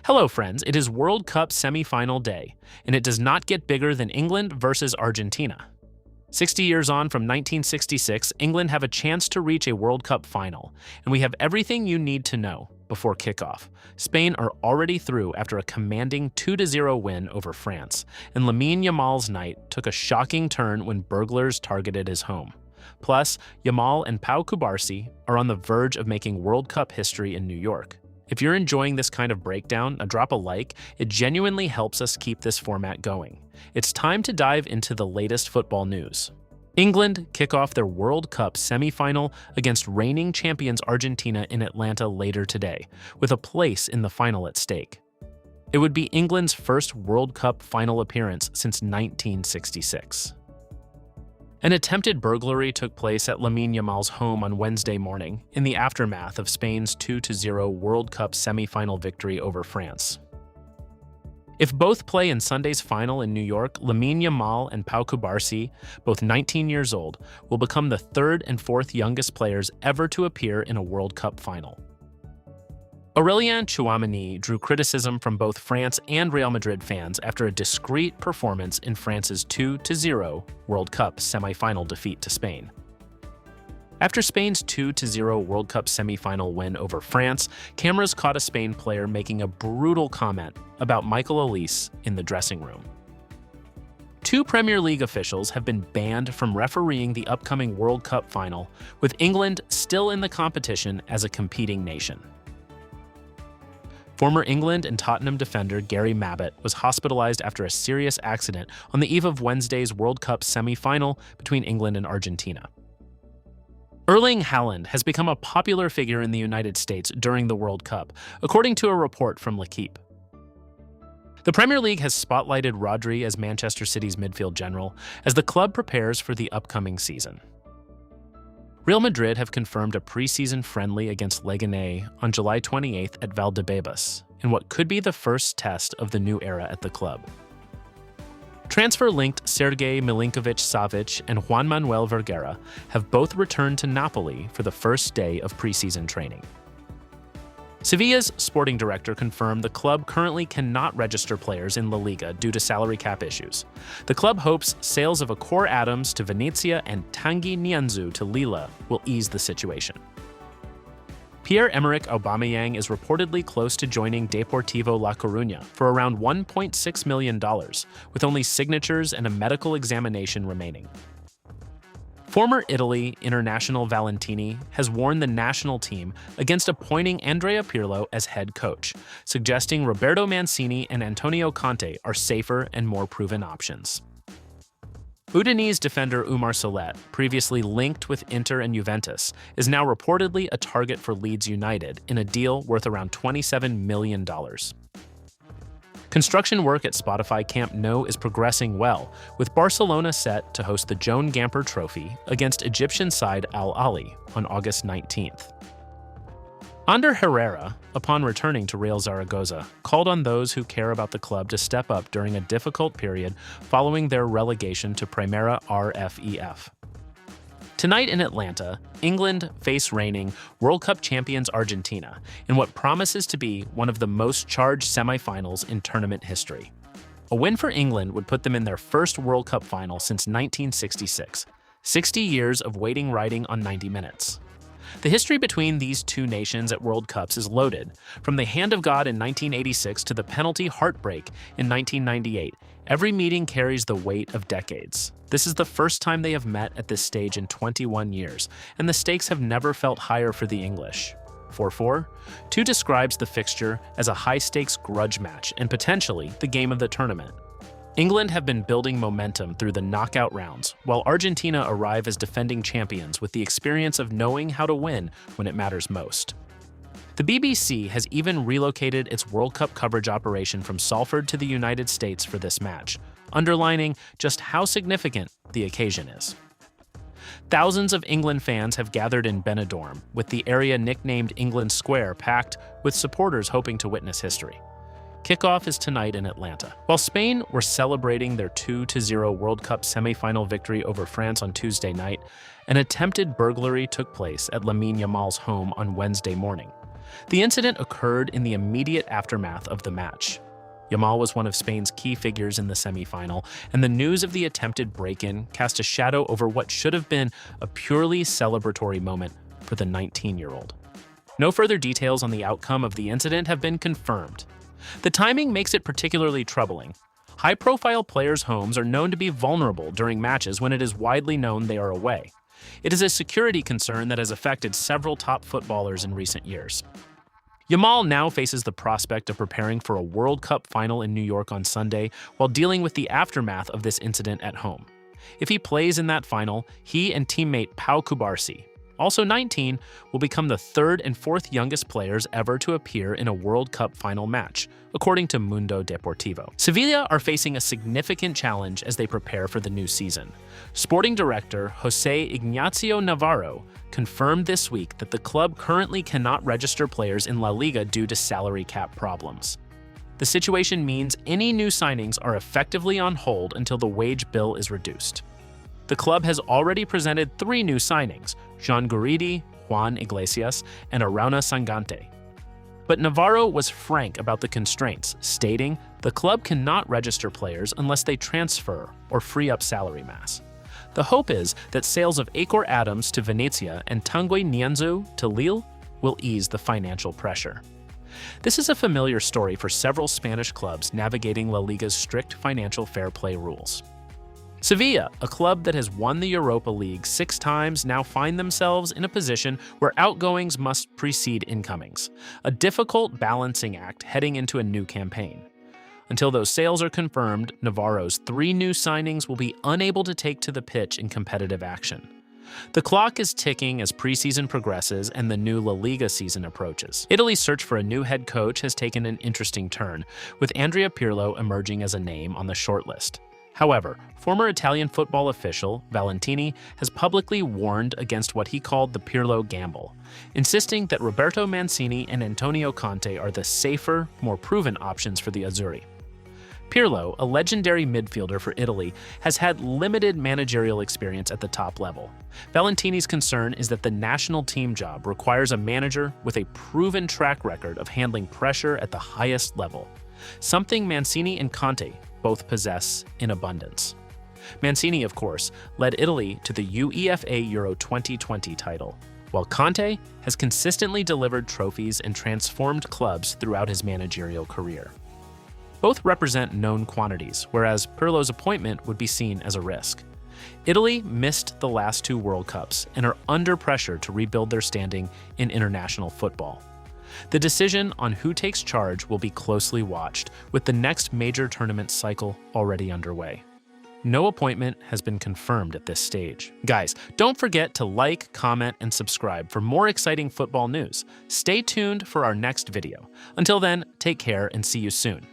Hello, friends. It is World Cup semi-final day, and it does not get bigger than England versus Argentina. 60 years on from 1966, England have a chance to reach a World Cup final, and we have everything you need to know before kickoff. Spain are already through after a commanding 2-0 win over France, and Lamine Yamal's night took a shocking turn when burglars targeted his home. Plus, Yamal and Cubarsí are on the verge of making World Cup history in New York. If you're enjoying this kind of breakdown, drop a like. It genuinely helps us keep this format going. It's time to dive into the latest football news. England kick off their World Cup semi-final against reigning champions Argentina in Atlanta later today, with a place in the final at stake. It would be England's first World Cup final appearance since 1966. An attempted burglary took place at Lamine Yamal's home on Wednesday morning in the aftermath of Spain's 2-0 World Cup semi-final victory over France. If both play in Sunday's final in New York, Lamine Yamal and Cubarsí, both 19 years old, will become the third and fourth youngest players ever to appear in a World Cup final. Tchouaméni drew criticism from both France and Real Madrid fans after a discreet performance in France's 2-0 World Cup semi-final defeat to Spain. After Spain's 2-0 World Cup semi-final win over France, cameras caught a Spain player making a brutal comment about Michael Olise in the dressing room. Two Premier League officials have been banned from refereeing the upcoming World Cup final, with England still in the competition as a competing nation. Former England and Tottenham defender Gary Mabbutt was hospitalized after a serious accident on the eve of Wednesday's World Cup semi-final between England and Argentina. Erling Haaland has become a popular figure in the United States during the World Cup, according to a report from L'Equipe. The Premier League has spotlighted Rodri as Manchester City's midfield general as the club prepares for the upcoming season. Real Madrid have confirmed a preseason friendly against Leganés on July 28th at Valdebebas, in what could be the first test of the new era at the club. Transfer-linked Sergei Milinkovic-Savic and Juan Manuel Vergara have both returned to Napoli for the first day of preseason training. Sevilla's sporting director confirmed the club currently cannot register players in La Liga due to salary cap issues. The club hopes sales of Akor Adams to Venezia and Tanguy Nianzou to Lille will ease the situation. Pierre-Emerick Aubameyang is reportedly close to joining Deportivo La Coruña for around $1.6 million, with only signatures and a medical examination remaining. Former Italy international Valentini has warned the national team against appointing Andrea Pirlo as head coach, suggesting Roberto Mancini and Antonio Conte are safer and more proven options. Udinese defender Umar Solet, previously linked with Inter and Juventus, is now reportedly a target for Leeds United in a deal worth around $27 million. Construction work at Spotify Camp Nou is progressing well, with Barcelona set to host the Joan Gamper Trophy against Egyptian side Al Ahly on August 19th. Ander Herrera, upon returning to Real Zaragoza, called on those who care about the club to step up during a difficult period following their relegation to Primera RFEF. Tonight in Atlanta, England face reigning World Cup champions Argentina in what promises to be one of the most charged semifinals in tournament history. A win for England would put them in their first World Cup final since 1966, 60 years of waiting riding on 90 minutes. The history between these two nations at World Cups is loaded, from the hand of God in 1986 to the penalty heartbreak in 1998. Every meeting carries the weight of decades. This is the first time they have met at this stage in 21 years, and the stakes have never felt higher for the English. 4-4, 2 describes the fixture as a high-stakes grudge match and potentially the game of the tournament. England have been building momentum through the knockout rounds, while Argentina arrive as defending champions with the experience of knowing how to win when it matters most. The BBC has even relocated its World Cup coverage operation from Salford to the United States for this match, underlining just how significant the occasion is. Thousands of England fans have gathered in Benidorm, with the area nicknamed England Square packed with supporters hoping to witness history. Kickoff is tonight in Atlanta. While Spain were celebrating their 2-0 World Cup semi-final victory over France on Tuesday night, an attempted burglary took place at Lamine Yamal's home on Wednesday morning. The incident occurred in the immediate aftermath of the match. Yamal was one of Spain's key figures in the semi-final, and the news of the attempted break-in cast a shadow over what should have been a purely celebratory moment for the 19-year-old. No further details on the outcome of the incident have been confirmed. The timing makes it particularly troubling. High-profile players' homes are known to be vulnerable during matches when it is widely known they are away. It is a security concern that has affected several top footballers in recent years. Yamal now faces the prospect of preparing for a World Cup final in New York on Sunday while dealing with the aftermath of this incident at home. If he plays in that final, he and teammate Pau Cubarsí, also 19, will become the third and fourth youngest players ever to appear in a World Cup final match, according to Mundo Deportivo. Sevilla are facing a significant challenge as they prepare for the new season. Sporting director José Ignacio Navarro confirmed this week that the club currently cannot register players in La Liga due to salary cap problems. The situation means any new signings are effectively on hold until the wage bill is reduced. The club has already presented 3 new signings: Jean Guridi, Juan Iglesias, and Arauna Sangante. But Navarro was frank about the constraints, stating the club cannot register players unless they transfer or free up salary mass. The hope is that sales of Acor Adams to Venezia and Tanguy Nianzou to Lille will ease the financial pressure. This is a familiar story for several Spanish clubs navigating La Liga's strict financial fair play rules. Sevilla, a club that has won the Europa League 6 times, now find themselves in a position where outgoings must precede incomings, a difficult balancing act heading into a new campaign. Until those sales are confirmed, Navarro's 3 new signings will be unable to take to the pitch in competitive action. The clock is ticking as preseason progresses and the new La Liga season approaches. Italy's search for a new head coach has taken an interesting turn, with Andrea Pirlo emerging as a name on the shortlist. However, former Italian football official Valentini has publicly warned against what he called the Pirlo gamble, insisting that Roberto Mancini and Antonio Conte are the safer, more proven options for the Azzurri. Pirlo, a legendary midfielder for Italy, has had limited managerial experience at the top level. Valentini's concern is that the national team job requires a manager with a proven track record of handling pressure at the highest level, something Mancini and Conte both possess in abundance. Mancini, of course, led Italy to the UEFA Euro 2020 title, while Conte has consistently delivered trophies and transformed clubs throughout his managerial career. Both represent known quantities, whereas Pirlo's appointment would be seen as a risk. Italy missed the last 2 World Cups and are under pressure to rebuild their standing in international football. The decision on who takes charge will be closely watched, with the next major tournament cycle already underway. No appointment has been confirmed at this stage. Guys, don't forget to like, comment, and subscribe for more exciting football news. Stay tuned for our next video. Until then, take care and see you soon.